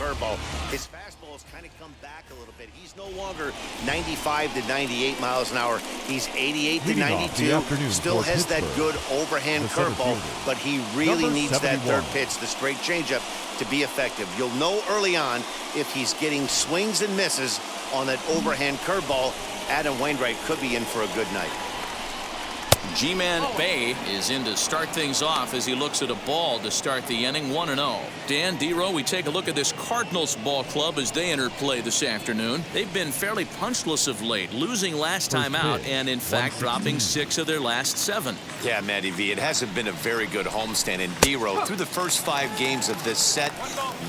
curveball. His fastball has kind of come back a little bit. He's no longer 95 to 98 miles an hour. He's 88 to 92. Still has that good overhand curveball, but he really needs that third pitch, the straight changeup, to be effective. You'll know early on if he's getting swings and misses on that overhand curveball. Adam Wainwright could be in for a good night. G-Man Bay is in to start things off as he looks at a ball to start the inning. 1-0. Dan, D-Row, we take a look at this Cardinals ball club as they enter play this afternoon. They've been fairly punchless of late, losing last time out and in fact dropping 6 of their last 7. Yeah, Matty V, it hasn't been a very good homestand. And D-Row, through the first 5 games of this set,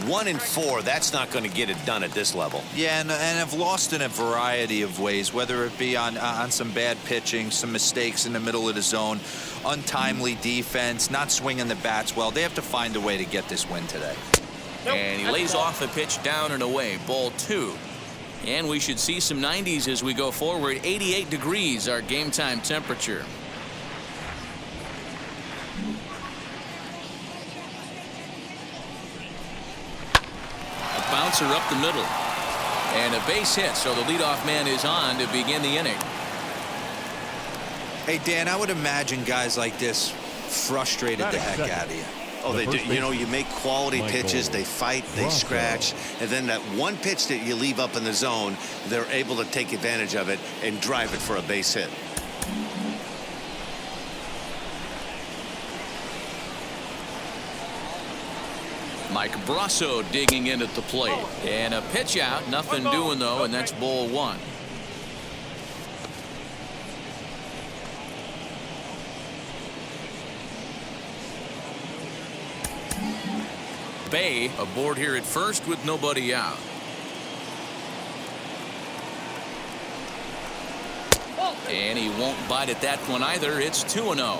1-4, that's not going to get it done at this level. Yeah, and have lost in a variety of ways, whether it be on some bad pitching, some mistakes in the middle of the zone, untimely defense, not swinging the bats well. They have to find a way to get this win today. And he lays off the pitch down and away. Ball 2. And we should see some 90s as we go forward. 88 degrees our game time temperature. A bouncer up the middle. And a base hit, so the leadoff man is on to begin the inning. Hey, Dan, I would imagine guys like this frustrated the heck out of you. Oh, they do. You know, you make quality pitches, they fight, they scratch, and then that one pitch that you leave up in the zone, they're able to take advantage of it and drive it for a base hit. Mike Brasso digging in at the plate. And a pitch out, nothing doing though, and that's ball 1. Bay aboard here at first with nobody out. And he won't bite at that one either. It's 2-0.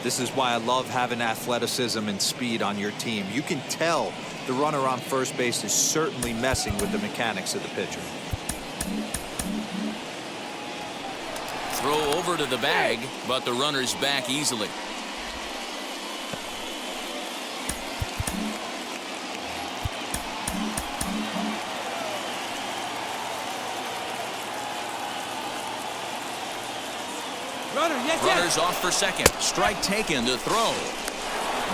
This is why I love having athleticism and speed on your team. You can tell the runner on first base is certainly messing with the mechanics of the pitcher. Throw over to the bag, but the runner's back easily. Runner's off for second. Strike taken to throw.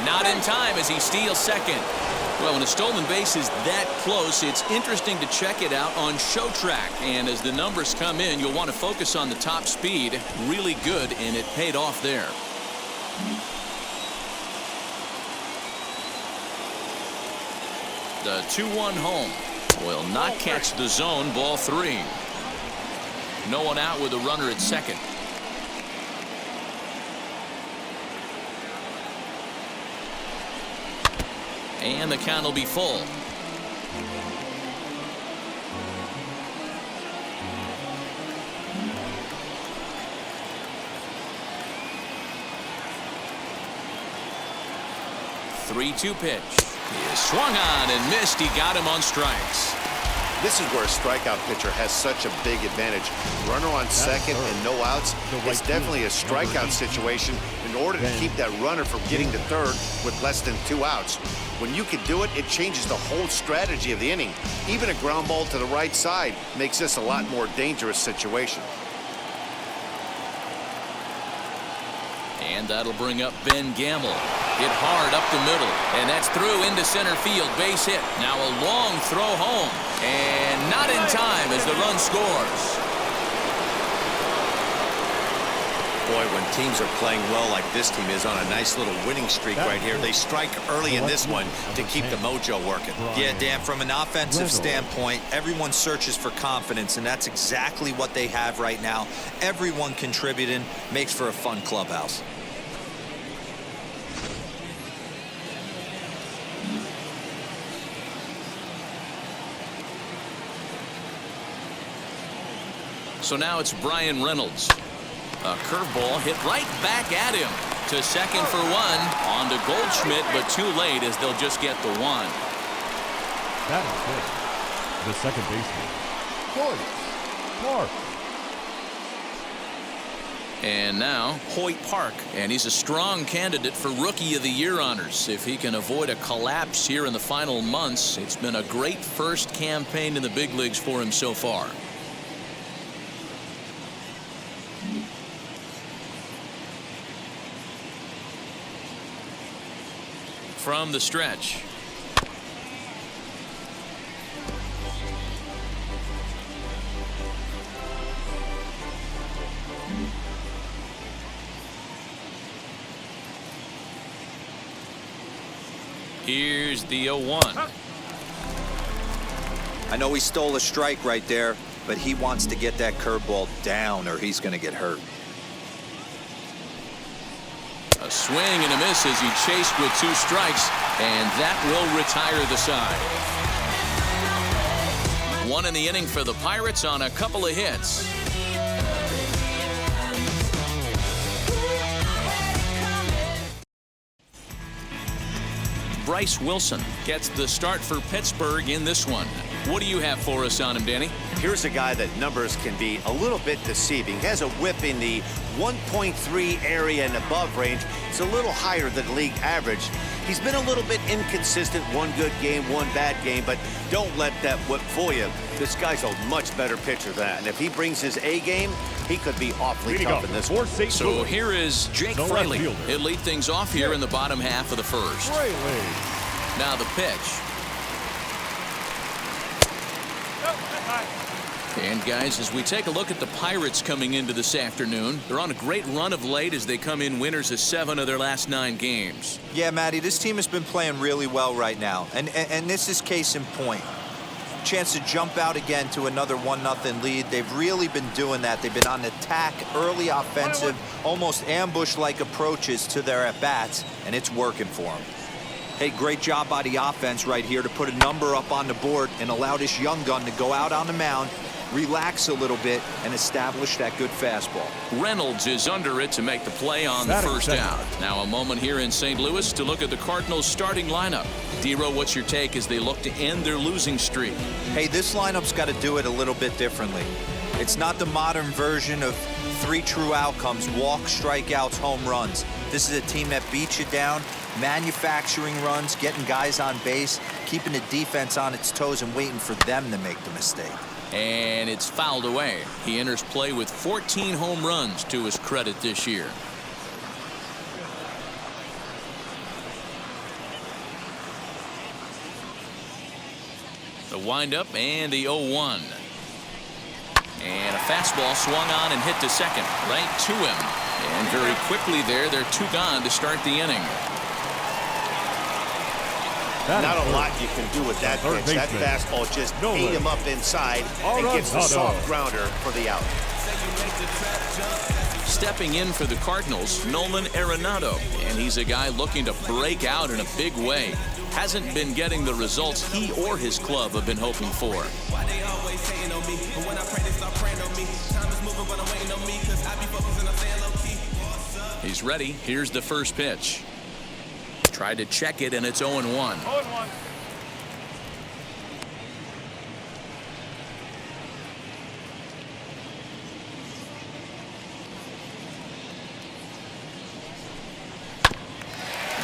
Not in time as he steals second. Well, when a stolen base is that close, it's interesting to check it out on Show Track. And as the numbers come in, you'll want to focus on the top speed. Really good, and it paid off there. The 2-1 home will not catch the zone. Ball 3. No one out with a runner at second. And the count will be full. Three-two pitch. He is swung on and missed. He got him on strikes. This is where a strikeout pitcher has such a big advantage. Runner on second and no outs. It's definitely a strikeout situation in order to keep that runner from getting to third with less than 2 outs. When you can do it, it changes the whole strategy of the inning. Even a ground ball to the right side makes this a lot more dangerous situation. And that'll bring up Ben Gamble. Hit hard up the middle, and that's through into center field. Base hit. Now a long throw home, and not in time as the run scores. Boy, when teams are playing well like this team is on a nice little winning streak right here, they strike early in this one to keep the mojo working. Yeah, Dan, from an offensive standpoint, everyone searches for confidence, and that's exactly what they have right now. Everyone contributing makes for a fun clubhouse. So now it's Brian Reynolds. A curveball hit right back at him. To second for 1. On to Goldschmidt, but too late as they'll just get the 1. That is good. The second baseman, Corey Clark. And now Hoyt Park, and he's a strong candidate for Rookie of the Year honors. If he can avoid a collapse here in the final months, it's been a great first campaign in the big leagues for him so far. From the stretch. Here's the 0-1. I know he stole a strike right there, but he wants to get that curveball down or he's going to get hurt. A swing and a miss as he chased with 2 strikes, and that will retire the side. 1 in the inning for the Pirates on a couple of hits. Bryce Wilson gets the start for Pittsburgh in this one. What do you have for us on him, Danny? Here's a guy that numbers can be a little bit deceiving. He has a whip in the 1.3 area and above range. It's a little higher than league average. He's been a little bit inconsistent. 1 good game, 1 bad game, but don't let that whip fool you. This guy's a much better pitcher than that. And if he brings his A game, he could be awfully tough in this one. So here is Jake Fraley. He'll lead things off here in the bottom half of the first. Now the pitch. And guys, as we take a look at the Pirates coming into this afternoon, they're on a great run of late as they come in winners of 7 of their last 9 games. Yeah, Matty, this team has been playing really well right now, and this is case in point. Chance to jump out again to another 1-0 lead. They've really been doing that. They've been on attack, early offensive, almost ambush-like approaches to their at-bats, and it's working for them. Hey, great job by the offense right here to put a number up on the board and allow this young gun to go out on the mound, relax a little bit, and establish that good fastball. Reynolds is under it to make the play on the first out. Now a moment here in St. Louis to look at the Cardinals starting lineup. D-Row, what's your take as they look to end their losing streak? Hey, this lineup's got to do it a little bit differently. It's not the modern version of 3 true outcomes: walk, strikeouts, home runs. This is a team that beats you down, manufacturing runs, getting guys on base, keeping the defense on its toes and waiting for them to make the mistake. And it's fouled away. He enters play with 14 home runs to his credit this year. The windup and the 0-1. And a fastball swung on and hit to second, right to him. And very quickly there, they're 2 gone to start the inning. Not a lot you can do with that pitch. That fastball just ate him up inside and gets the soft grounder for the out. Stepping in for the Cardinals, Nolan Arenado. And he's a guy looking to break out in a big way. Hasn't been getting the results he or his club have been hoping for. He's ready. Here's the first pitch. Tried to check it, and it's 0-1. 0-1.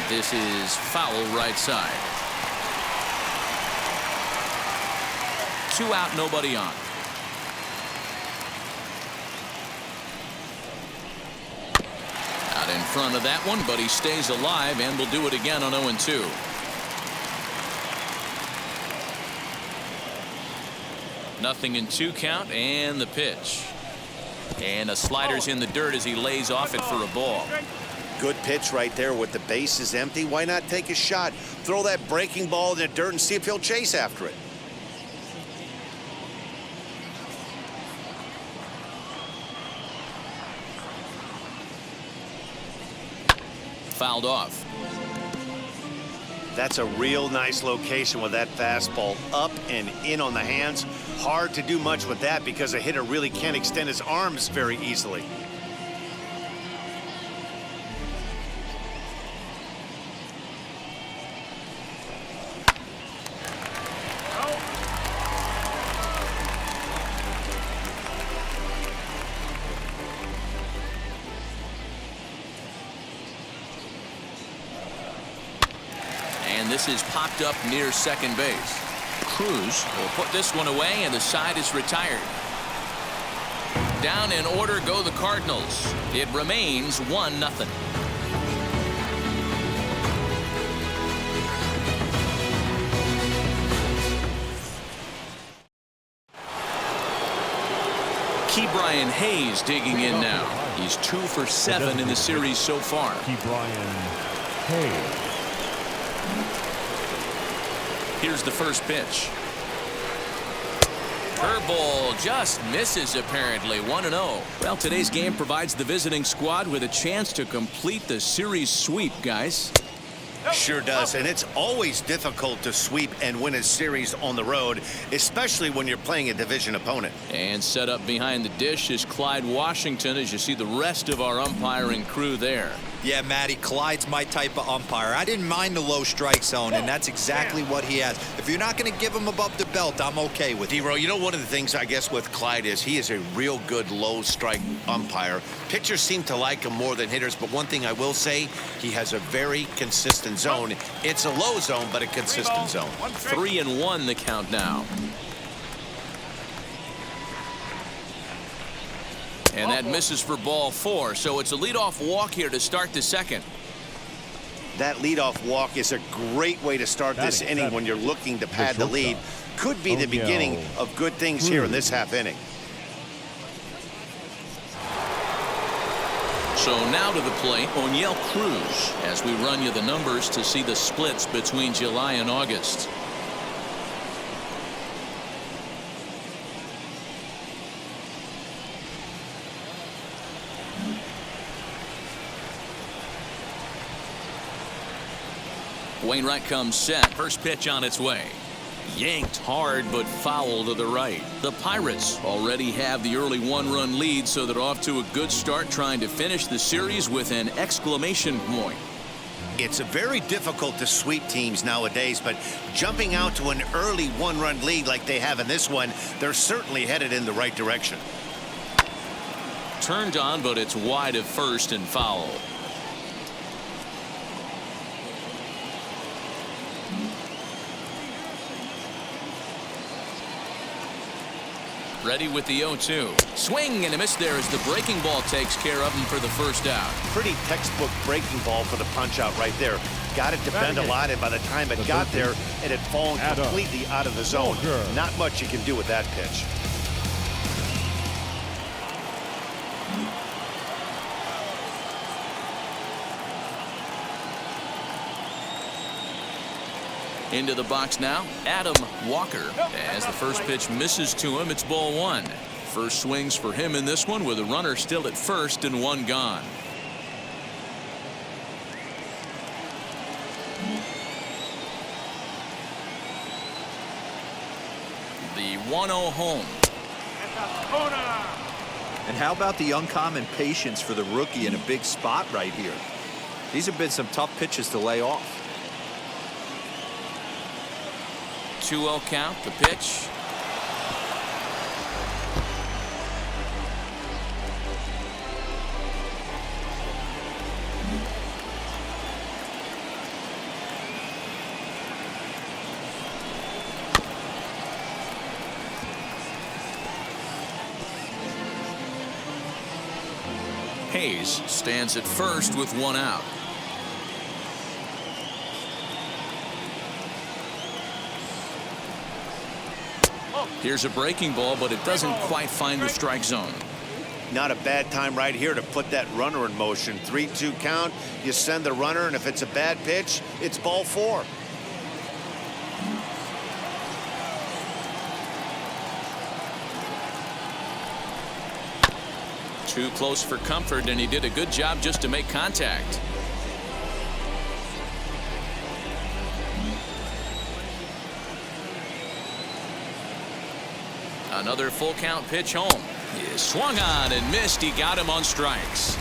This is foul right side. 2 out, nobody on. Out in front of that one, but he stays alive and will do it again on 0-2. Nothing in 2 count, and the pitch. And a slider's in the dirt as he lays off it for a ball. Good pitch right there with the bases empty. Why not take a shot? Throw that breaking ball in the dirt and see if he'll chase after it. Fouled off. That's a real nice location with that fastball up and in on the hands. Hard to do much with that because a hitter really can't extend his arms very easily. and this is popped up near second base. Cruz will put this one away, and the side is retired. Down in order go the Cardinals. It remains 1-0. Brian Hayes digging in now. He's 2 for 7 in the series so far. Brian Hayes. Here's the first pitch. Curveball just misses apparently. 1-0. Well, today's game provides the visiting squad with a chance to complete the series sweep, guys. Sure does, and it's always difficult to sweep and win a series on the road, especially when you're playing a division opponent. And set up behind the dish is Clyde Washington, as you see the rest of our umpiring crew there. Yeah, Matty, Clyde's my type of umpire. I didn't mind the low strike zone, and that's exactly what he has. If you're not going to give him above the belt, I'm okay with it. D-Row, you know, one of the things I guess with Clyde is he is a real good low strike umpire. Pitchers seem to like him more than hitters, but one thing I will say, he has a very consistent zone. It's a low zone, but a consistent zone. 3-1 the count now. And that misses for ball 4, so it's a leadoff walk here to start the second. That leadoff walk is a great way to start this inning when you're looking to pad the lead. Could be the beginning of good things here in this half inning. So now to the plate, O'Neill Cruz, as we run you the numbers to see the splits between July and August. Wainwright comes set. First pitch on its way. Yanked hard but foul to the right. The Pirates already have the early 1-run lead, so they're off to a good start trying to finish the series with an exclamation point. It's very difficult to sweep teams nowadays, but jumping out to an early 1-run lead like they have in this one, they're certainly headed in the right direction. Turned on, but it's wide of first and foul. Ready with the 0-2. Swing and a miss there as the breaking ball takes care of him for the first out. Pretty textbook breaking ball for the punch out right there. Got it to bend a lot, and by the time it got there, it had fallen completely out of the zone. Not much you can do with that pitch. Into the box now, Adam Walker. As the first pitch misses to him, it's ball 1. First swings for him in this one with a runner still at first and 1 gone. The 1-0 home. And how about the uncommon patience for the rookie in a big spot right here? These have been some tough pitches to lay off. 2-0 count, the pitch. Hayes stands at first with 1 out. Here's a breaking ball, but it doesn't quite find the strike zone. Not a bad time right here to put that runner in motion. 3-2 count. You send the runner, and if it's a bad pitch, it's ball 4. Too close for comfort, and he did a good job just to make contact. Another full count pitch home. He swung on and missed. He got him on strikes.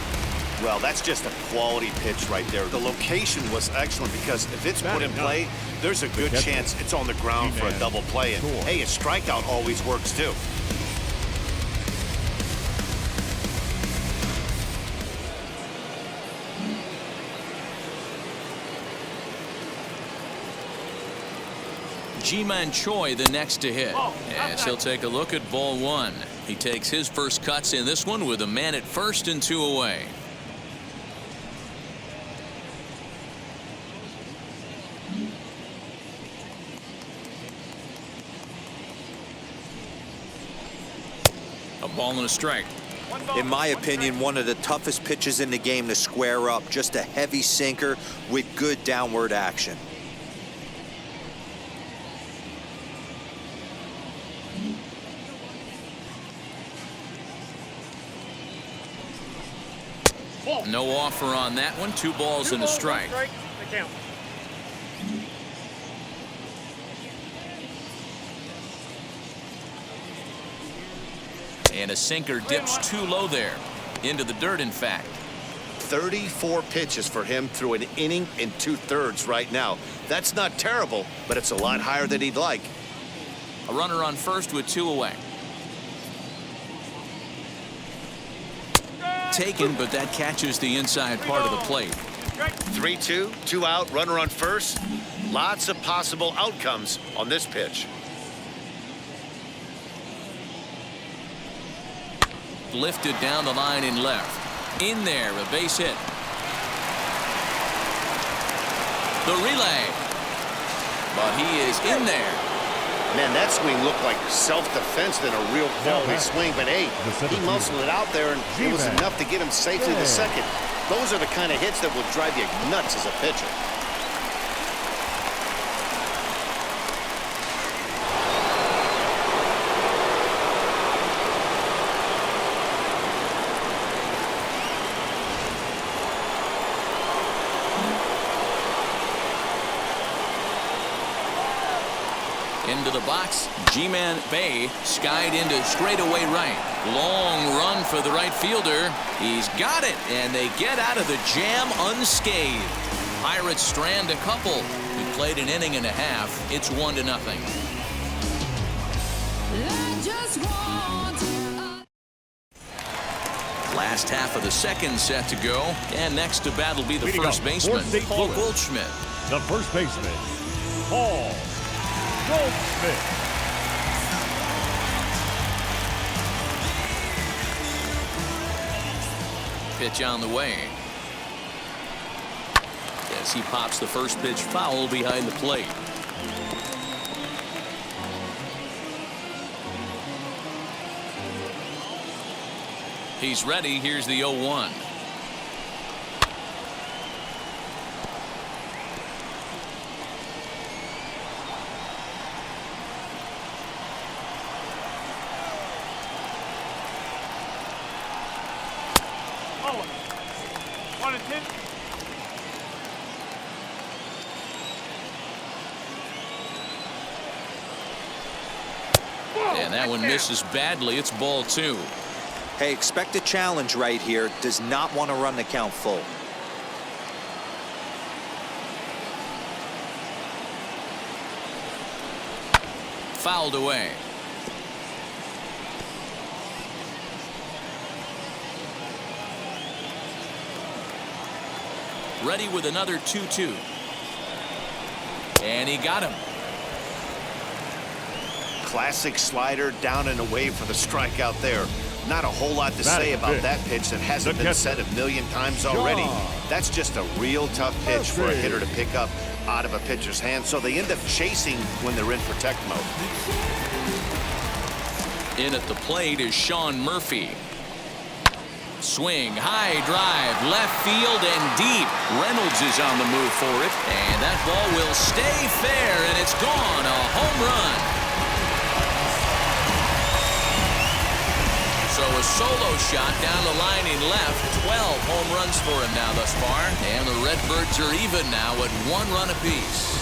Well, that's just a quality pitch right there. The location was excellent because if it's put in play, there's a good chance it's on the ground for a double play. And hey, a strikeout always works too. Ji-Man Choi the next to hit. As he'll take a look at ball one. He takes his first cuts in this one with a man at first and 2 away. A ball and a strike. In my opinion, one of the toughest pitches in the game to square up. Just a heavy sinker with good downward action. No offer on that one. 2 balls and a strike. And a sinker dips too low there. Into the dirt, in fact. 34 pitches for him through an inning and 2/3 right now. That's not terrible, but it's a lot higher than he'd like. A runner on first with 2 away. Taken, but that catches the inside part of the plate. 3-2, 2 out, runner on first. Lots of possible outcomes on this pitch. Lifted down the line in left. In there, a base hit. The relay. But he is in there. Man, that swing looked like self-defense than a real quality swing. But, hey, he muscled it out there, and it was enough to get him safely to second. Those are the kind of hits that will drive you nuts as a pitcher. Into the box, Ji-Man Bae skied into straightaway right. Long run for the right fielder. He's got it, and they get out of the jam unscathed. Pirates strand a couple. We played an inning and a half. It's 1-0. Last half of the second set to go, and next to bat will be the first baseman, Paul Goldschmidt. The first baseman, Paul Goldschmidt. Pitch on the way. As he pops the first pitch foul behind the plate. He's ready. Here's the 0-1. And that one misses badly. It's ball 2. Hey, expect a challenge right here. Does not want to run the count full. Fouled away. Ready with another 2-2. And he got him. Classic slider down and away for the strikeout there. Not a whole lot to say about that pitch that hasn't been said a million times already. That's just a real tough pitch for a hitter to pick up out of a pitcher's hand, so they end up chasing when they're in protect mode. In at the plate is Sean Murphy. Swing, high drive, left field and deep. Reynolds is on the move for it, and that ball will stay fair, and it's gone. A home run. So a solo shot down the line in left. 12 home runs for him now thus far. And the Redbirds are even now at 1 run apiece.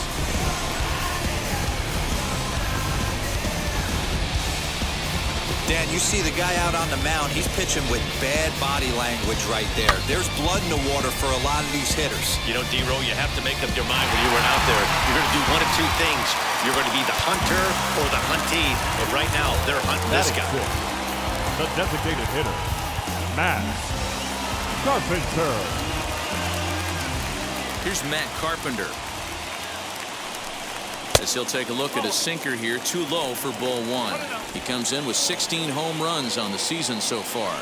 Dan, you see the guy out on the mound. He's pitching with bad body language right there. There's blood in the water for a lot of these hitters. You know, D-Row, you have to make up your mind when you run out there. You're going to do one of two things. You're going to be the hunter or the huntee. And right now, they're hunting this guy. The designated hitter, Matt Carpenter. Here's Matt Carpenter. As he'll take a look at a sinker here, too low for ball one. He comes in with 16 home runs on the season so far.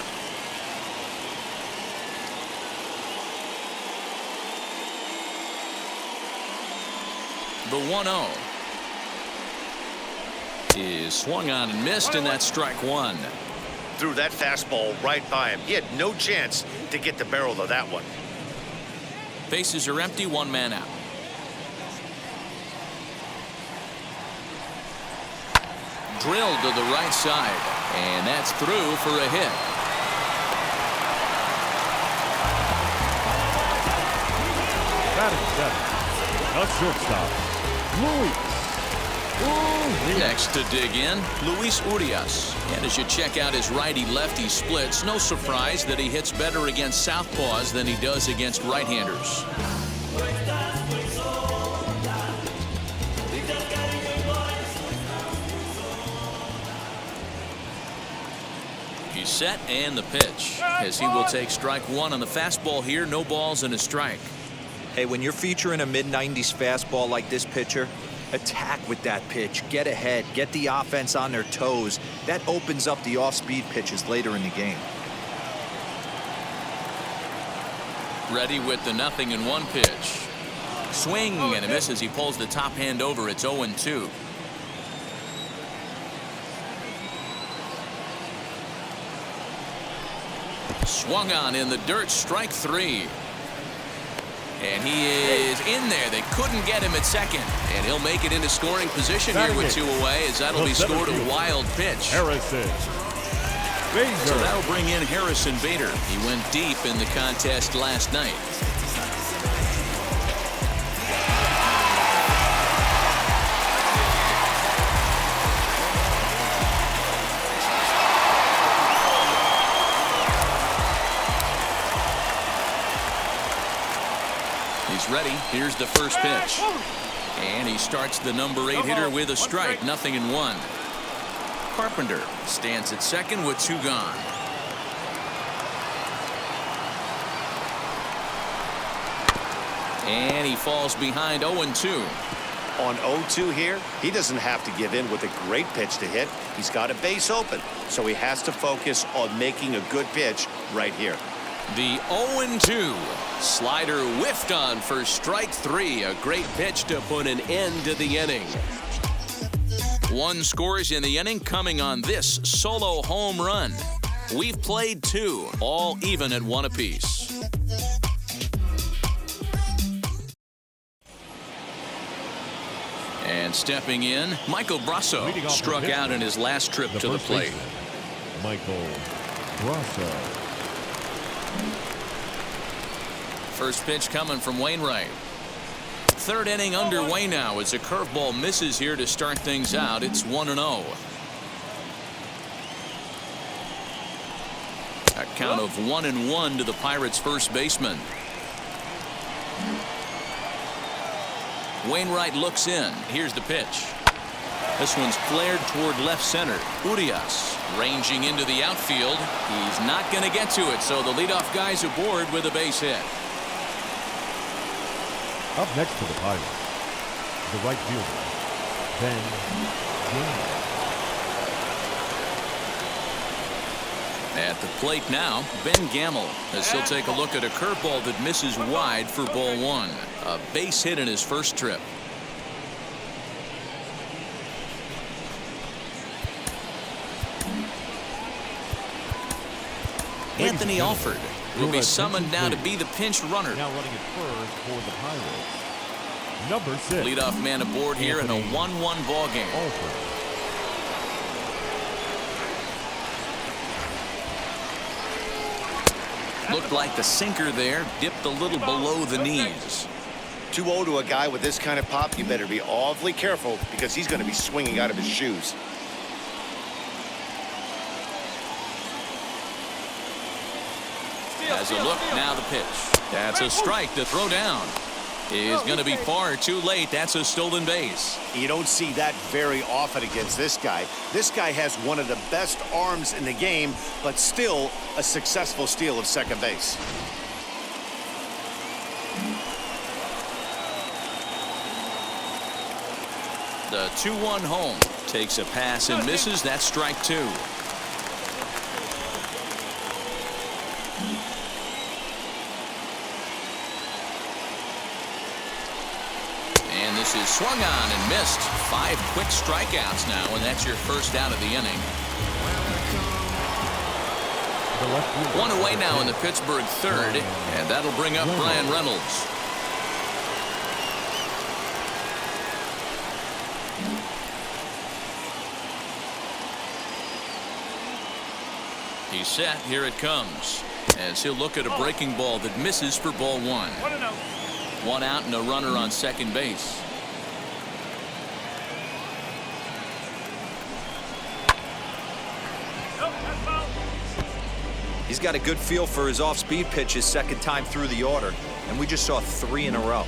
The 1-0 is swung on and missed, and that's strike one. Threw that fastball right by him. He had no chance to get the barrel of that one. Bases are empty, one man out. Drilled to the right side, and that's through for a hit. Batting seventh, a shortstop, Luis. Next to dig in, Luis Urias. And as you check out his righty-lefty splits, no surprise that he hits better against southpaws than he does against right-handers. He's set, and the pitch, as he will take strike one on the fastball here. No balls and a strike. Hey, when you're featuring a mid-90s fastball like this pitcher, attack with that pitch. Get ahead. Get the offense on their toes. That opens up the off-speed pitches later in the game. Ready with the 0-1 pitch. Swing and a miss as he pulls the top hand over. It's 0-2. Swung on in the dirt, strike three. And he is in there. They couldn't get him at second. And he'll make it into scoring position here with two away, as that'll be scored a wild pitch. Harrison Bader. So that'll bring in Harrison Bader. He went deep in the contest last night. He's ready. Here's the first pitch. And he starts the number 8 hitter with a strike. 0-1. Carpenter stands at second with 2 gone. And he falls behind 0-2. On 0-2 here, he doesn't have to give in with a great pitch to hit. He's got a base open, so he has to focus on making a good pitch right here. The 0-2 slider whiffed on for strike 3. A great pitch to put an end to the inning. 1 scores in the inning coming on this solo home run. We've played 2, all even at 1 apiece. And stepping in, Michael Brasso struck out in his last trip to the plate. Michael Brasso. First pitch coming from Wainwright. 3rd inning underway now as a curveball misses here to start things out. It's 1-0. A count of 1-1 to the Pirates' first baseman. Wainwright looks in. Here's the pitch. This one's flared toward left center. Urias ranging into the outfield. He's not going to get to it, so the leadoff guy's aboard with a base hit. Up next for the Pirates, the right fielder, Ben Gamel. At the plate now, Ben Gamel, as he'll take a look at a curveball that misses wide for ball 1. A base hit in his first trip. Anthony Alford will be summoned now to be the pinch runner. Now running at first for the Pirates, number 6. Leadoff man aboard here in a 1-1 ball game. Alford. Looked like the sinker there dipped a little below the knees. 2-0 to a guy with this kind of pop, you better be awfully careful because he's going to be swinging out of his shoes. As a look, now the pitch. That's a strike to throw down. Is going to be far too late. That's a stolen base. You don't see that very often against this guy. This guy has one of the best arms in the game, but still a successful steal of second base. The 2-1 home. Takes a pass and misses. That's strike 2. And this is swung on and missed. 5 quick strikeouts now, and that's your first out of the inning. One away now in the Pittsburgh third, and that'll bring up Brian Reynolds. He's set. Here it comes. As he'll look at a breaking ball that misses for ball 1. 1 out and a runner on second base. He's got a good feel for his off-speed pitches second time through the order, and we just saw 3 in a row.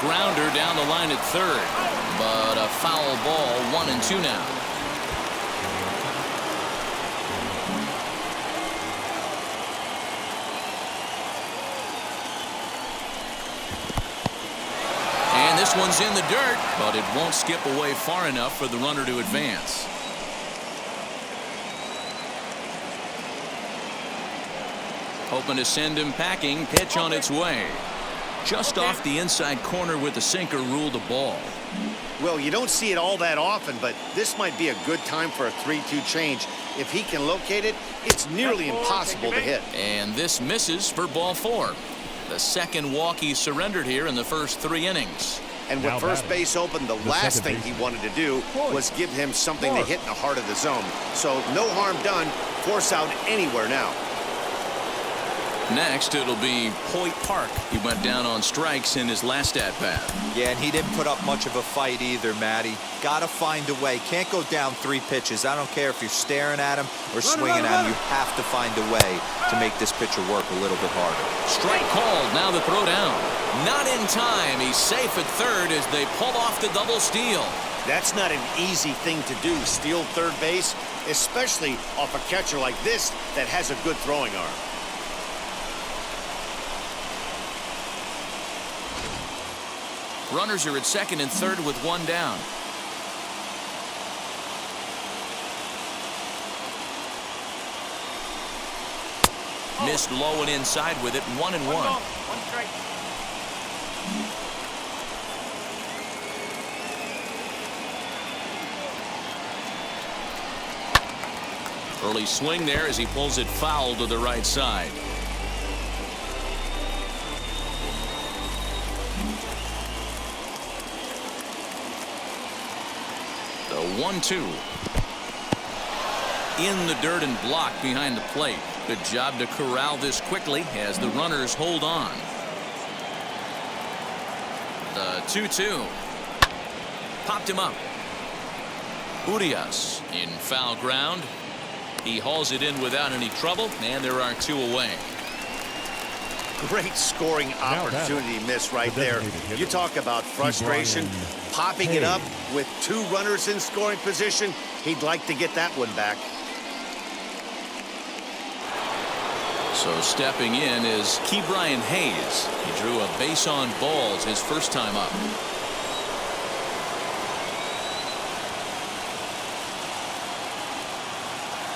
Grounder down the line at third, but a foul ball. 1-2 now. And this one's in the dirt, but it won't skip away far enough for the runner to advance. Hoping to send him packing. Pitch on its way. Just off the inside corner with the sinker, ruled a ball. Well, you don't see it all that often, but this might be a good time for a 3-2 change. If he can locate it, it's nearly impossible to hit. And this misses for ball 4. The second walk he surrendered here in the first 3 innings. And with first base open, the last thing he wanted to do was give him something to hit in the heart of the zone. So no harm done. Force out anywhere now. Next, it'll be Hoyt Park. He went down on strikes in his last at-bat. Yeah, and he didn't put up much of a fight either, Matty. Got to find a way. Can't go down 3 pitches. I don't care if you're staring at him or swinging at him. You have to find a way to make this pitcher work a little bit harder. Strike called. Now the throw down. Not in time. He's safe at third as they pull off the double steal. That's not an easy thing to do, steal third base, especially off a catcher like this that has a good throwing arm. Runners are at second and third with 1 down. Missed low and inside with it. 1-1. Early swing there as he pulls it foul to the right side. The 1-2. In the dirt and blocked behind the plate. Good job to corral this quickly as the runners hold on. The 2-2. Popped him up. Urias in foul ground. He hauls it in without any trouble, and there are 2 away. Great scoring opportunity miss right there. You talk about frustration. Popping it up with 2 runners in scoring position. He'd like to get that one back. So stepping in is Ke'Bryan Hayes. He drew a base on balls his first time up.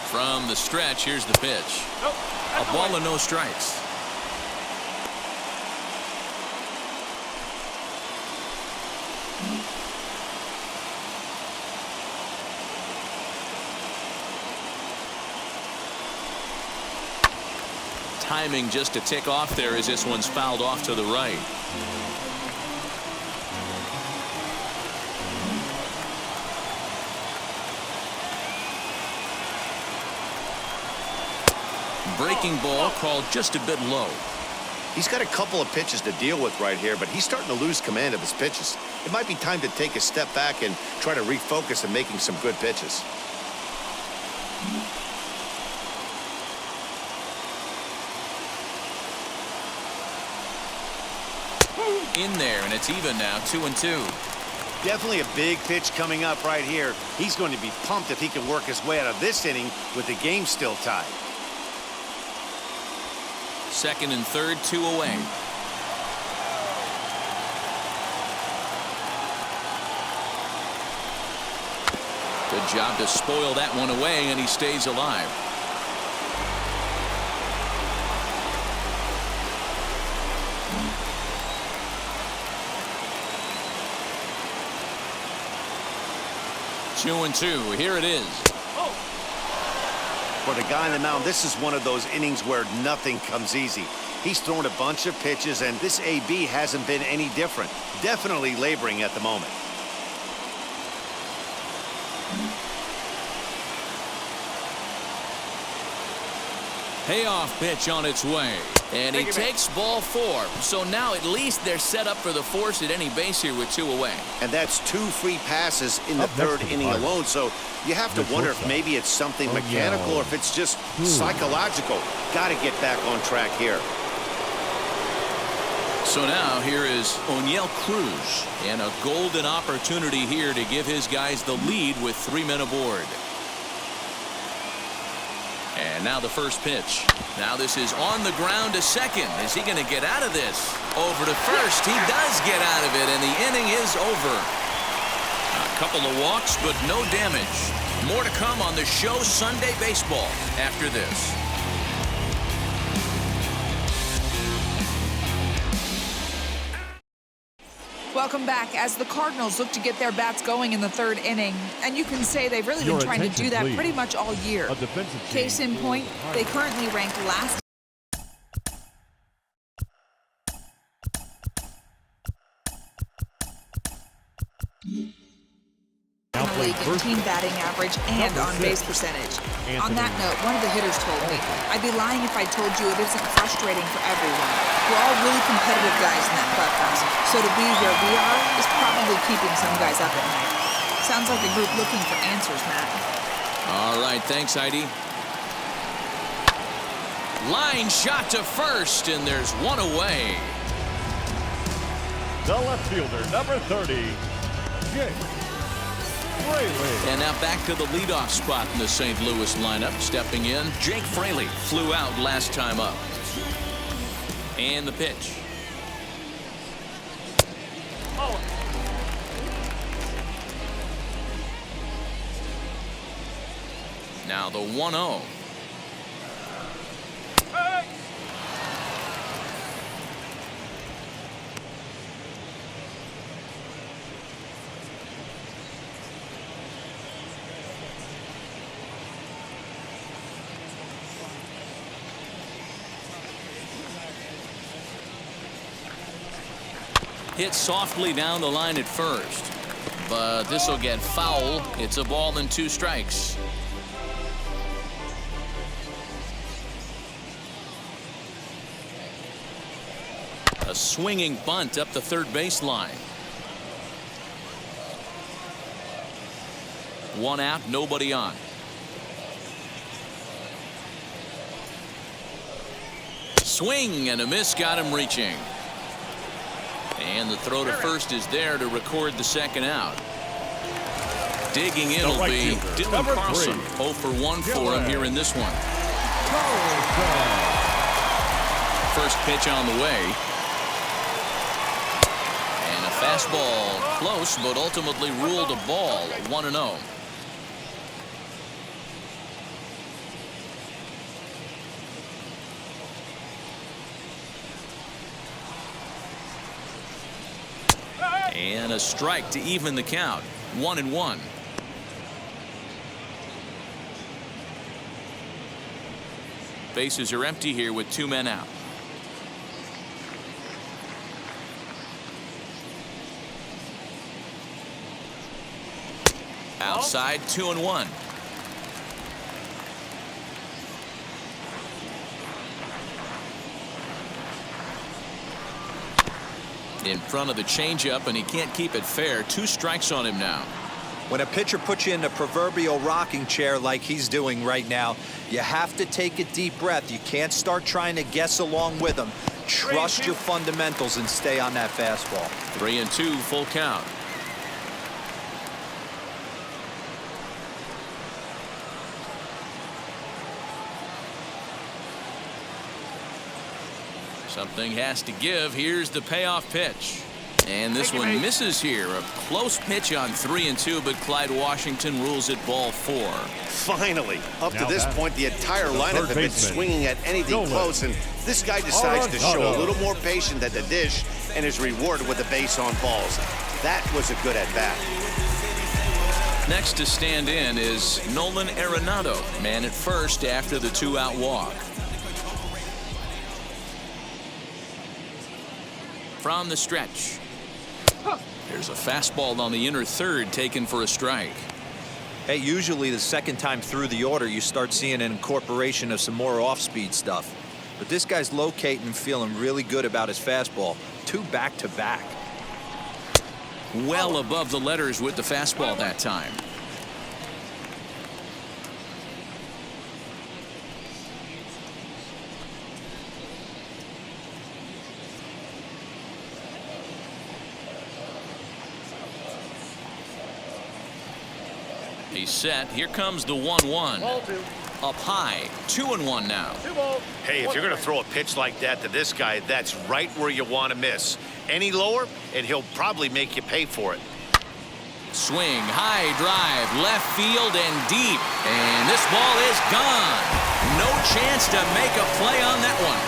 From the stretch, here's the pitch. A ball and no strikes. Timing just to tick off there as this one's fouled off to the right. Breaking ball called just a bit low. He's got a couple of pitches to deal with right here, but he's starting to lose command of his pitches. It might be time to take a step back and try to refocus on making some good pitches. In there, and it's even now, 2-2. Definitely a big pitch coming up right here. He's going to be pumped if he can work his way out of this inning with the game still tied. Second and third, 2 away. Good job to spoil that one away, and he stays alive. Two and two. Here it is. For the guy on the mound, this is one of those innings where nothing comes easy. He's thrown a bunch of pitches, and this AB hasn't been any different. Definitely laboring at the moment. Payoff pitch on its way. And he takes ball 4. So now at least they're set up for the force at any base here with 2 away. And that's 2 free passes in the third inning alone. So you have to wonder if maybe it's something mechanical or if it's just psychological. Got to get back on track here. So now here is O'Neill Cruz. And a golden opportunity here to give his guys the lead with 3 men aboard. And now the first pitch. Now this is on the ground to second. Is he going to get out of this? Over to first. He does get out of it, and the inning is over. A couple of walks, but no damage. More to come on the show Sunday Baseball after this. Welcome back as the Cardinals look to get their bats going in the third inning. And you can say they've really been trying to do that pretty much all year. Case in point, they currently rank last in the league in team batting average and on-base percentage. On that note, one of the hitters told me, I'd be lying if I told you it isn't frustrating for everyone. We're all really competitive guys in that clubhouse, so to be where we are is probably keeping some guys up at night. Sounds like a group looking for answers, Matt. All right, thanks, Heidi. Line shot to first, and there's one away. The left fielder, number 30, Jake. And now back to the leadoff spot in the St. Louis lineup. Stepping in, Jake Fraley flew out last time up. And the pitch. Now the 1-0. Hit softly down the line at first, but this will get foul. It's a ball and 2 strikes. A swinging bunt up the third baseline. 1 out, nobody on. Swing and a miss, got him reaching. And the throw to first is there to record the second out. Digging in will be Dylan Carlson. 0 for 1 for him here in this one. First pitch on the way. And a fastball close, but ultimately ruled a ball. 1-0. And a strike to even the count. 1-1. Bases are empty here with 2 men out. Outside, 2-1. In front of the changeup, and he can't keep it fair. 2 strikes on him now. When a pitcher puts you in the proverbial rocking chair like he's doing right now, you have to take a deep breath. You can't start trying to guess along with him. Trust your fundamentals and stay on that fastball. 3-2, full count. Something has to give. Here's the payoff pitch. And this one misses here. A close pitch on 3-2, but Clyde Washington rules it ball 4. Finally, up to this point, the entire lineup had been swinging at anything close, and this guy decides to show a little more patience at the dish and is rewarded with a base on balls. That was a good at-bat. Next to stand in is Nolan Arenado, man at first after the 2-out walk. From the stretch. There's a fastball on the inner third taken for a strike. Hey, usually the second time through the order you start seeing an incorporation of some more off-speed stuff. But this guy's locating and feeling really good about his fastball. 2 back-to-back. Well above the letters with the fastball that time. He's set. Here comes the 1-1. Up high. 2-1 now. Hey, if you're going to throw a pitch like that to this guy, that's right where you want to miss. Any lower, and he'll probably make you pay for it. Swing, high drive, left field and deep. And this ball is gone. No chance to make a play on that one.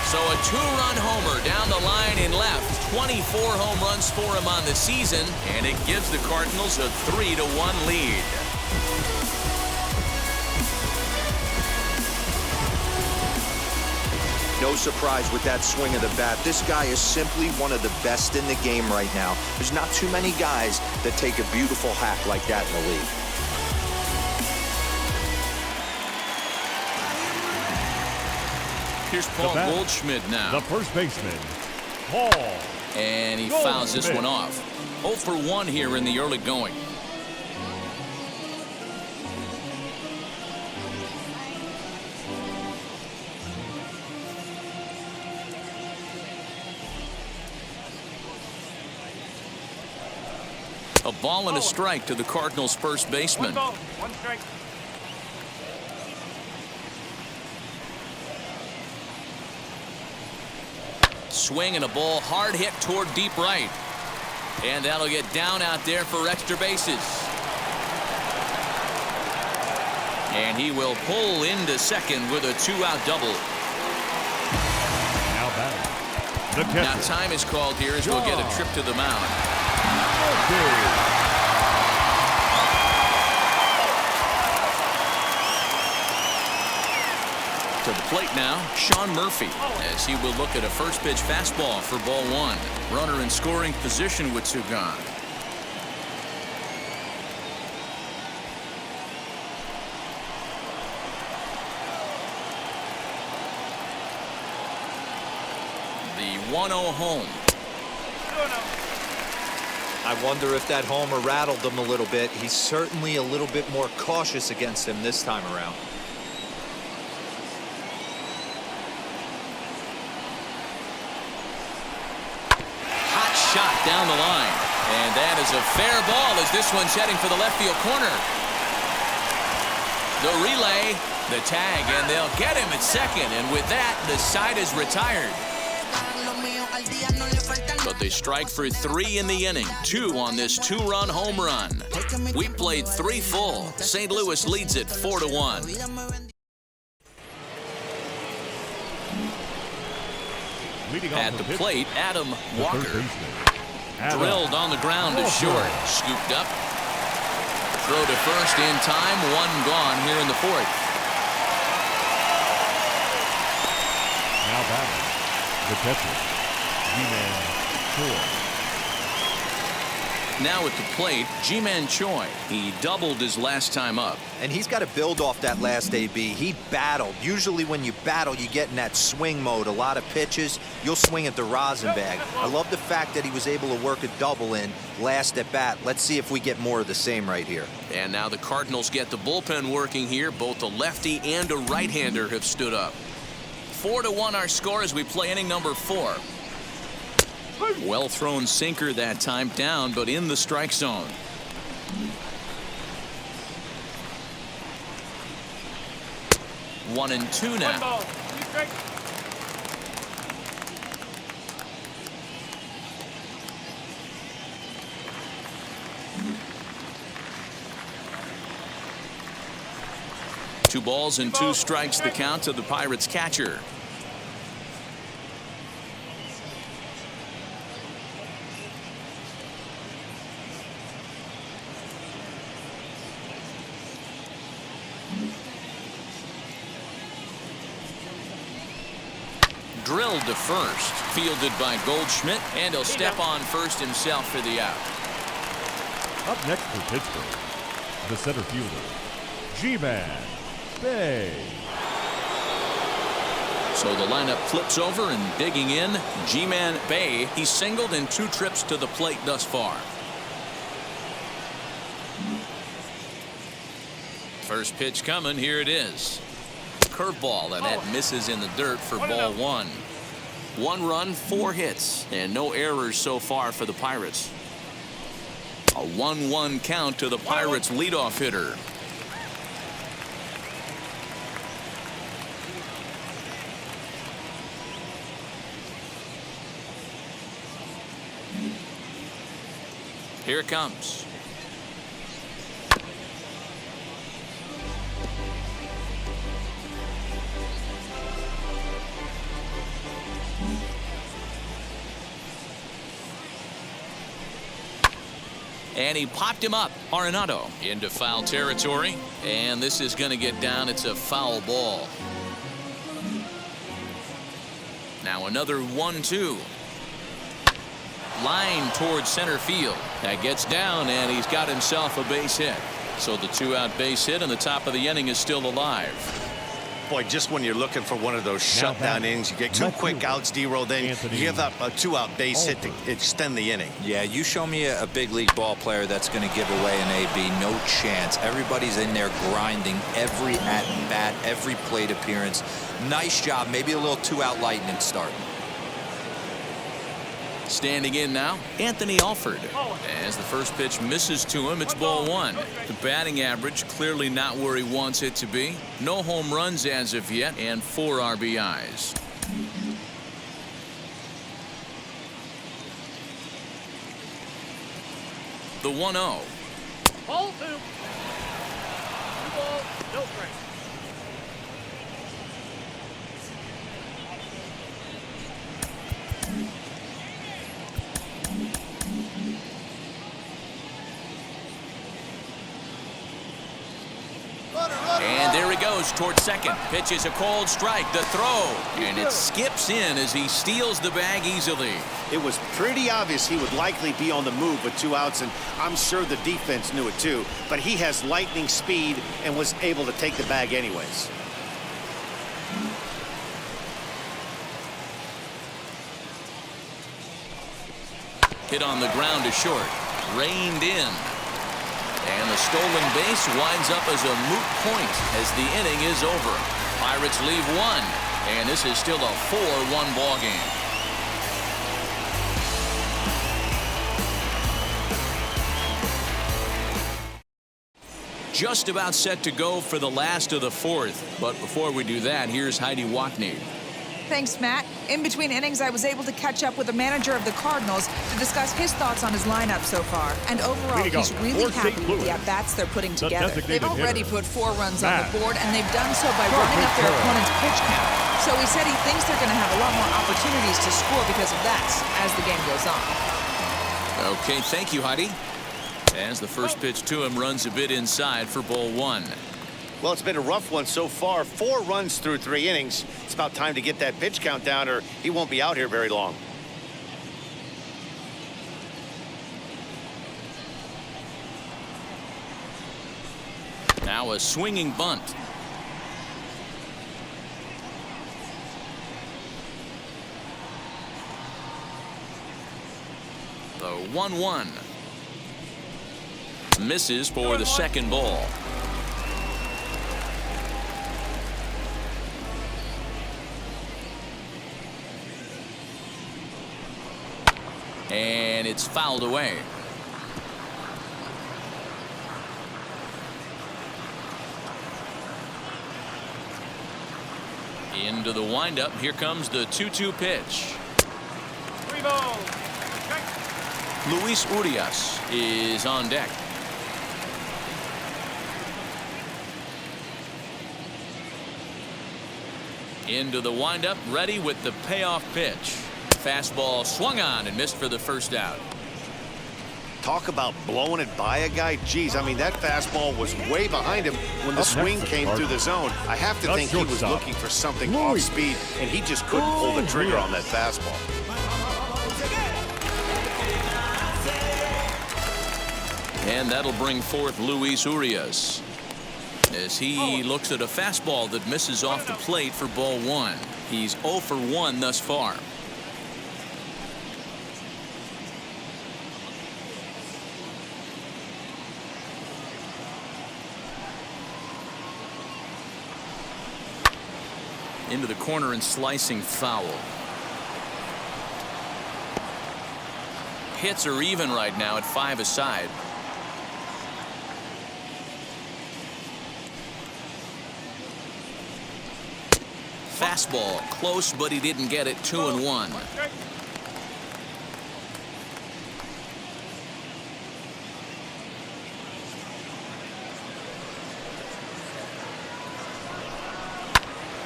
So a 2-run homer down the line in left. 24 home runs for him on the season, and it gives the Cardinals a 3-1 lead. No surprise with that swing of the bat. This guy is simply one of the best in the game right now. There's not too many guys that take a beautiful hack like that in the league. Here's Paul Goldschmidt now. The first baseman, Paul. And he fouls this one off. 0 for 1 here in the early going. A ball and a strike to the Cardinals' first baseman. 1 ball, 1 strike. Swing and a ball hard hit toward deep right. And that'll get down out there for extra bases. And he will pull into second with a 2-out double. Now batting. The catcher. Now time is called here as we'll get a trip to the mound. To the plate now, Sean Murphy, as he will look at a first pitch fastball for ball 1. Runner in scoring position with 2 gone. The 1-0 home. I wonder if that homer rattled him a little bit. He's certainly a little bit more cautious against him this time around. Shot down the line, and that is a fair ball as this one's heading for the left field corner. The relay, the tag, and they'll get him at second, and with that the side is retired. But they strike for 3 in the inning, 2 on this 2-run home run. We played 3 full. St. Louis leads it 4-1. At the plate, Adam Walker. Drilled on the ground to short. Scooped up. Throw to first in time. 1 gone here in the 4th. Now batting. The catcher, G-Man Choi. Now at the plate, G-Man Choi. He doubled his last time up. And he's got to build off that last AB. He battled. Usually when you battle, you get in that swing mode. A lot of pitches, you'll swing at the rosin bag. I love the fact that he was able to work a double in last at bat. Let's see if we get more of the same right here. And now the Cardinals get the bullpen working here. Both a lefty and a right-hander have stood up. 4-1 our score as we play inning number 4. Well thrown sinker that time, down but in the strike zone. 1-2 now. Two balls and two strikes the count to the Pirates catcher. Drilled to first, fielded by Goldschmidt, and he'll step on first himself for the out. Up next for Pittsburgh, the center fielder, G-Man Bay. So the lineup flips over and digging in, G-Man Bay. He's singled in 2 trips to the plate thus far. First pitch coming, here it is. Curveball, and that misses in the dirt for ball 1. 1 run, 4 hits, and no errors so far for the Pirates. A 1-1 count to the Pirates leadoff hitter. Here it comes. And he popped him up. Arenado into foul territory. And this is going to get down. It's a foul ball. Now another 1-2. Line towards center field. That gets down, and he's got himself a base hit. So the 2-out base hit, and the top of the inning is still alive. Boy, just when you're looking for one of those shutdown innings, you get 2 quick outs, D-Roll, then you give up a 2-out base hit to extend the inning. Yeah, you show me a big league ball player that's going to give away an AB. No chance. Everybody's in there grinding every at-bat, every plate appearance. Nice job. Maybe a little 2-out lightning start. Standing in now, Anthony Alford. As the first pitch misses to him, it's ball 1. The batting average clearly not where he wants it to be. No home runs as of yet, and 4 RBIs. The 1-0. Ball 2. 2 balls, no strikes. And there he goes towards second. Pitch is a cold strike. The throw. And it skips in as he steals the bag easily. It was pretty obvious he would likely be on the move with 2 outs, and I'm sure the defense knew it too. But he has lightning speed and was able to take the bag anyways. Hit on the ground to short. Reined in. And the stolen base winds up as a moot point as the inning is over. Pirates leave 1, and this is still a 4-1 ball game. Just about set to go for the last of the 4th. But before we do that, here's Heidi Watney. Thanks, Matt. In between innings, I was able to catch up with the manager of the Cardinals to discuss his thoughts on his lineup so far. And overall, he's really happy with the at-bats they're putting together. They've already put 4 runs on the board, and they've done so by running up their opponent's pitch count. So he said he thinks they're going to have a lot more opportunities to score because of that as the game goes on. Okay, thank you, Heidi. As the first pitch to him runs a bit inside for ball 1. Well, it's been a rough one so far. 4 runs through 3 innings. It's about time to get that pitch count down, or he won't be out here very long. Now a swinging bunt. The 1-1. Misses for the second ball. And it's fouled away. Into the windup. Here comes the 2-2 pitch. 3 balls. Luis Urias is on deck. Into the windup, ready with the payoff pitch. Fastball swung on and missed for the first out. Talk about blowing it by a guy. Geez, I mean, that fastball was way behind him when the swing came through the zone. I have to think he was looking for something off speed, and he just couldn't pull the trigger on that fastball. And that'll bring forth Luis Urias as he looks at a fastball that misses off the plate for ball 1. He's 0 for 1 thus far. Into the corner and slicing foul. Hits are even right now at 5 aside. Fastball close, but he didn't get it. 2-1.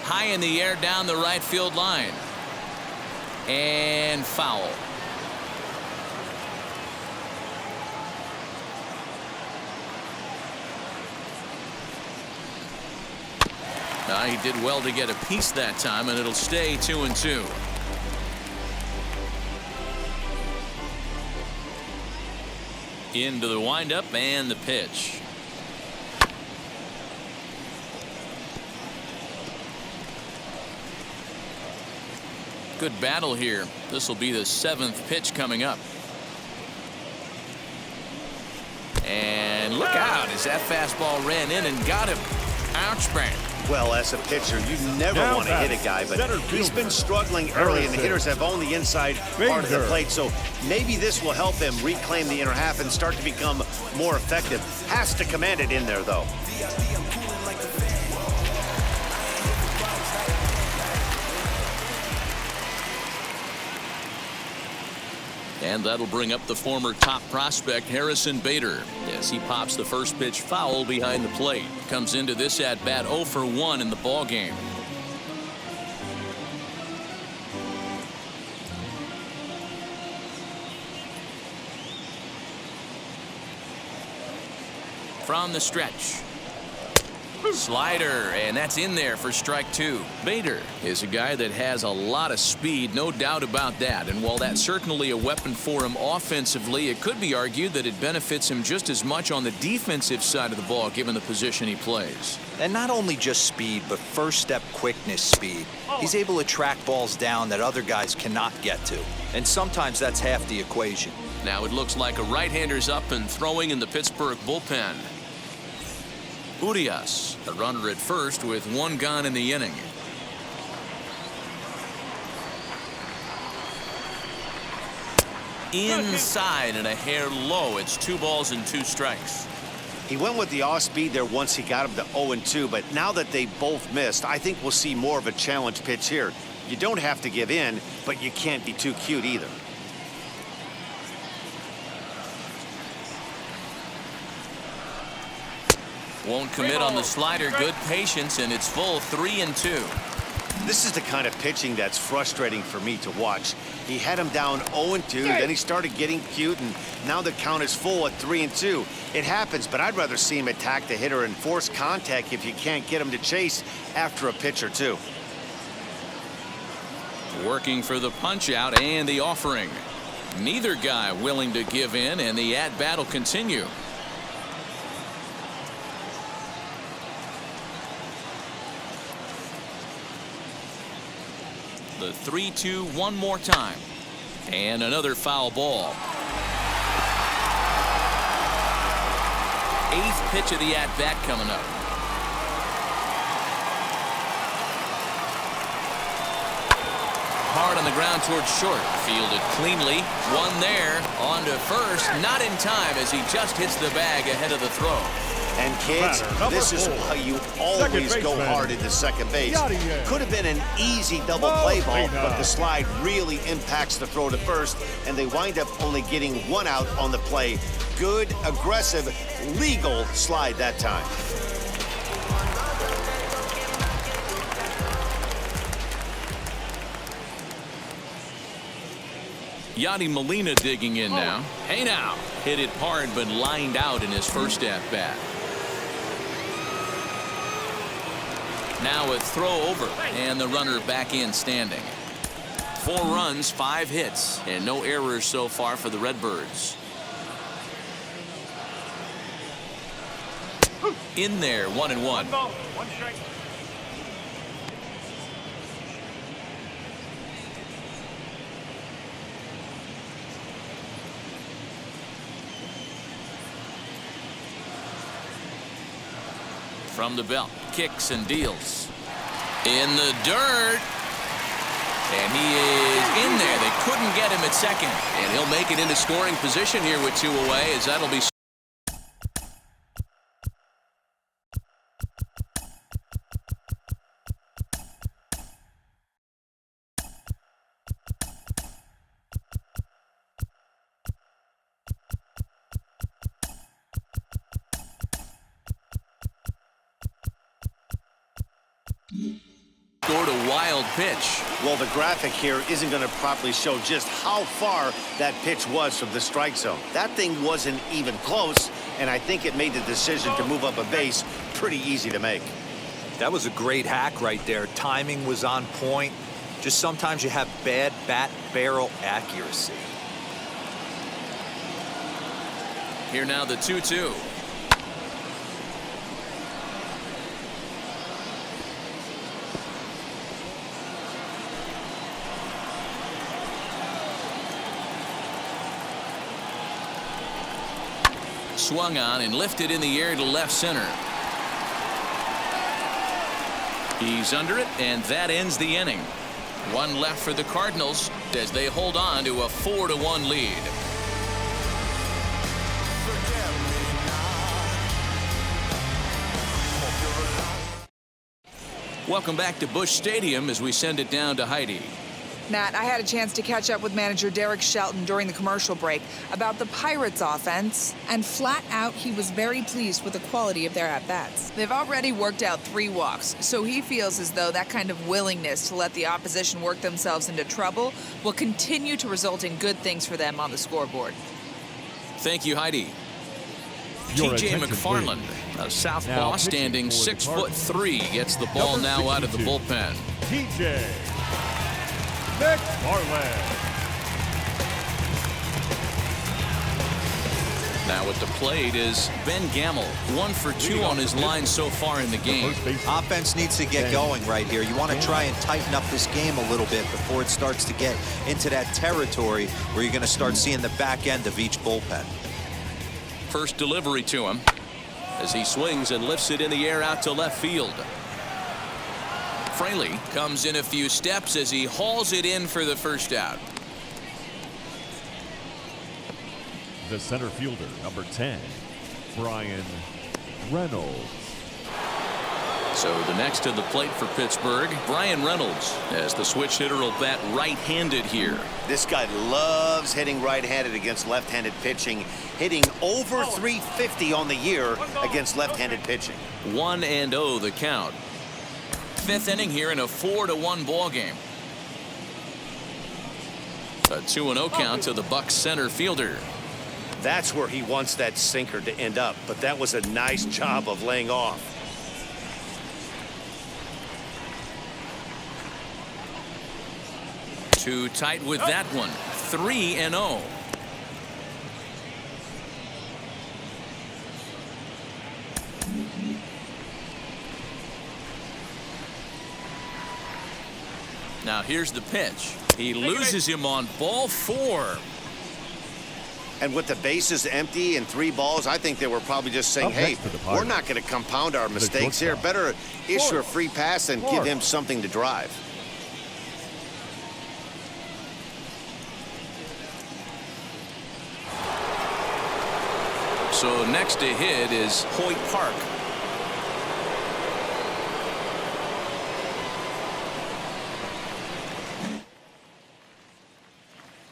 High in the air down the right field line. And foul. He did well to get a piece that time, and it'll stay 2-2. Into the windup and the pitch. Good battle here. This will be the 7th pitch coming up. And look out as that fastball ran in and got him. Ouch, bang. Well, as a pitcher, you never want to hit a guy, but he's been struggling early, and the hitters have owned the inside part of the plate, so maybe this will help him reclaim the inner half and start to become more effective. Has to command it in there, though. And that'll bring up the former top prospect Harrison Bader as he pops the first pitch foul behind the plate. Comes into this at bat 0 for 1 in the ball game. From the stretch. Slider, and that's in there for strike 2. Bader is a guy that has a lot of speed, no doubt about that. And while that's certainly a weapon for him offensively, it could be argued that it benefits him just as much on the defensive side of the ball, given the position he plays. And not only just speed, but first step quickness speed. He's able to track balls down that other guys cannot get to. And sometimes that's half the equation. Now it looks like a right-hander's up and throwing in the Pittsburgh bullpen. Urias, a runner at first with 1 gone in the inning. Inside and a hair low. It's 2 balls and 2 strikes. He went with the off speed there once he got him to 0-2, but now that they both missed, I think we'll see more of a challenge pitch here. You don't have to give in, but you can't be too cute either. Won't commit on the slider. Good patience, and it's full 3-2. This is the kind of pitching that's frustrating for me to watch. He had him down 0-2, then he started getting cute, and now the count is full at 3-2. It happens, but I'd rather see him attack the hitter and force contact if you can't get him to chase after a pitch or two. Working for the punch out and the offering. Neither guy willing to give in, and the at-bat will continue. The 3-2 one more time. And another foul ball. 8th pitch of the at-bat coming up. Hard on the ground towards short. Fielded cleanly. One there. On to first. Not in time as he just hits the bag ahead of the throw. And kids, this is why you always go hard into second base. Could have been an easy double play ball, but the slide really impacts the throw to first, and they wind up only getting one out on the play. Good, aggressive, legal slide that time. Yadi Molina digging in now. Hey now. Hit it hard, but lined out in his first at-bat. Now a throw over, and the runner back in standing. 4 runs, 5 hits, and no errors so far for the Redbirds. In there, 1-1. 1 ball, 1 strike. From the belt, kicks and deals. In the dirt. And he is in there. They couldn't get him at second. And he'll make it into scoring position here with 2 away, as that'll be. Scored a wild pitch. Well, the graphic here isn't going to properly show just how far that pitch was from the strike zone. That thing wasn't even close, and I think it made the decision to move up a base pretty easy to make. That was a great hack right there. Timing was on point. Just sometimes you have bad bat barrel accuracy. Here now the 2-2. Swung on and lifted in the air to left center. He's under it, and that ends the inning. 1 left for the Cardinals as they hold on to a 4-1 lead. Welcome back to Busch Stadium as we send it down to Heidi. Matt, I had a chance to catch up with manager Derek Shelton during the commercial break about the Pirates' offense, and flat out, he was very pleased with the quality of their at-bats. They've already worked out 3 walks, so he feels as though that kind of willingness to let the opposition work themselves into trouble will continue to result in good things for them on the scoreboard. Thank you, Heidi. TJ McFarland, a southpaw standing 6'3", gets the ball now out of the bullpen. TJ McFarland. Now at the plate is Ben Gamble, 1 for 2 on his line so far in the game. Offense needs to get going right here. You want to try and tighten up this game a little bit before it starts to get into that territory where you're going to start seeing the back end of each bullpen. First delivery to him as he swings and lifts it in the air out to left field. Fraley comes in a few steps as he hauls it in for the first out. The center fielder, number 10, Brian Reynolds. So the next to the plate for Pittsburgh, Brian Reynolds, as the switch hitter will bat right-handed here. This guy loves hitting right-handed against left-handed pitching, hitting over 350 on the year against left-handed pitching. 1-0 the count. 5th inning here in a 4-1 ball game. A 2-0 count to the Bucs center fielder. That's where he wants that sinker to end up, but that was a nice job of laying off. Too tight with that one. 3-0. Now here's the pitch. He loses him on ball 4. And with the bases empty and 3 balls, I think they were probably just saying, hey, we're not going to compound our mistakes here. Better issue a free pass and give him something to drive. So next to hit is Hoyt Park.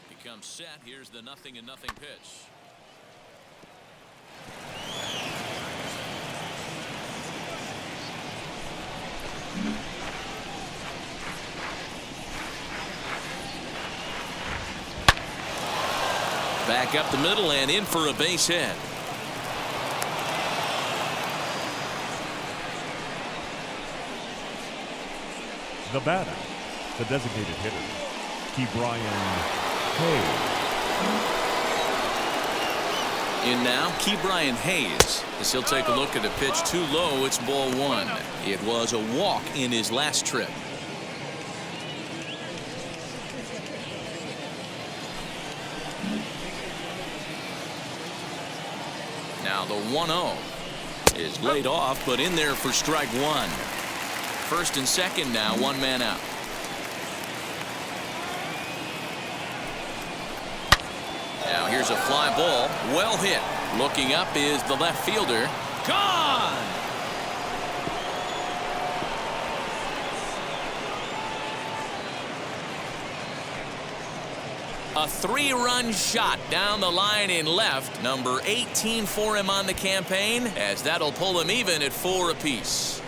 Becomes set. Here's the 0-0 pitch. Back up the middle and in for a base hit. The batter, the designated hitter, Ke'Bryan Hayes. In now, Ke'Bryan Hayes, as he'll take a look at a pitch too low. It's ball one. It was a walk in his last trip. Now the 1-0 is laid off, but in there for strike one. First and second now, one man out. Now here's a fly ball, well hit. Looking up is the left fielder. Gone! A 3-run shot down the line in left. Number 18 for him on the campaign, as that'll pull him even at 4 apiece.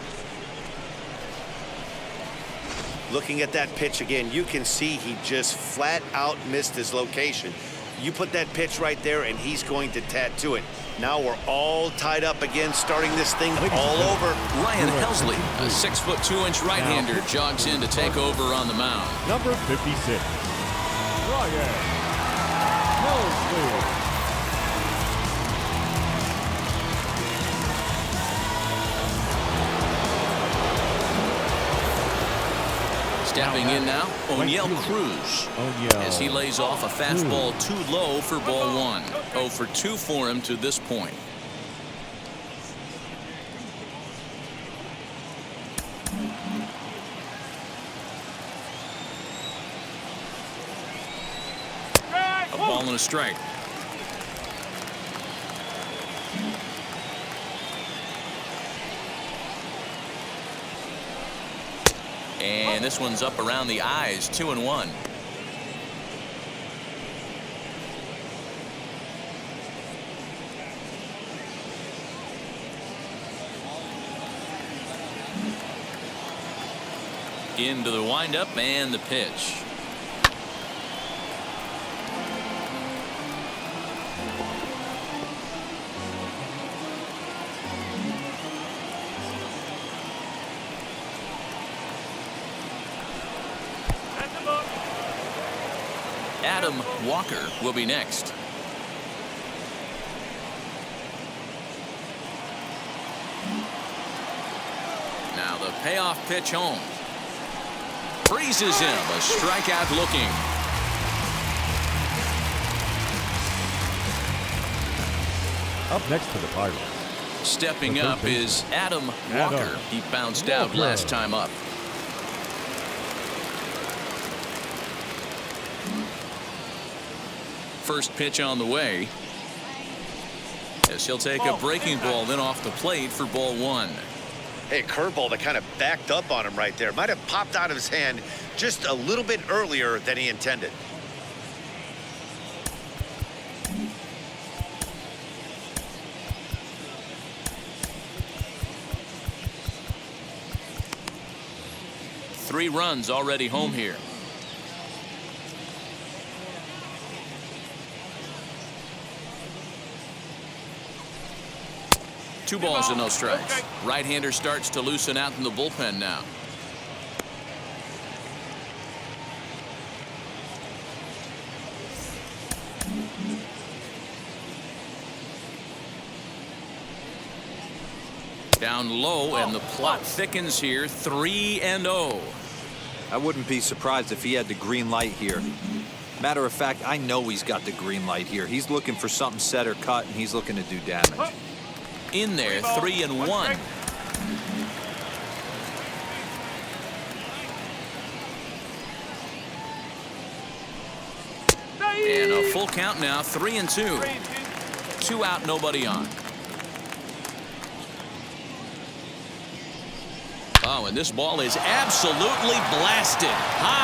Looking at that pitch again, you can see he just flat out missed his location. You put that pitch right there and he's going to tattoo it. Now we're all tied up again, starting this thing all over. Ryan Helsley, a 6'2" right-hander, jogs in to take over on the mound. Number 56, Ryan Helsley. Stepping in now, O'Neill Cruz, as he lays off a fastball too low for ball one. 0 for 2 for him to this point. A ball and a strike. And this one's up around the eyes, 2-1. Into the windup and the pitch. Adam Walker will be next. Now the payoff pitch home. Freezes him. A strikeout looking. Up next for the Pirates. Stepping up is Adam Walker. He bounced out last time up. First pitch on the way, as he'll take a breaking ball then off the plate for ball one. Hey, curveball that kind of backed up on him right there. Might have popped out of his hand just a little bit earlier than he intended. Three runs already home here. Two balls and no strikes. Right-hander starts to loosen out in the bullpen now. Down low, and the plot thickens here. 3-0. I wouldn't be surprised if he had the green light here. Matter of fact, I know he's got the green light here. He's looking for something set or cut, and he's looking to do damage. In there, 3-1. And a full count now, 3-2. 2 out, nobody on. Oh, and this ball is absolutely blasted high.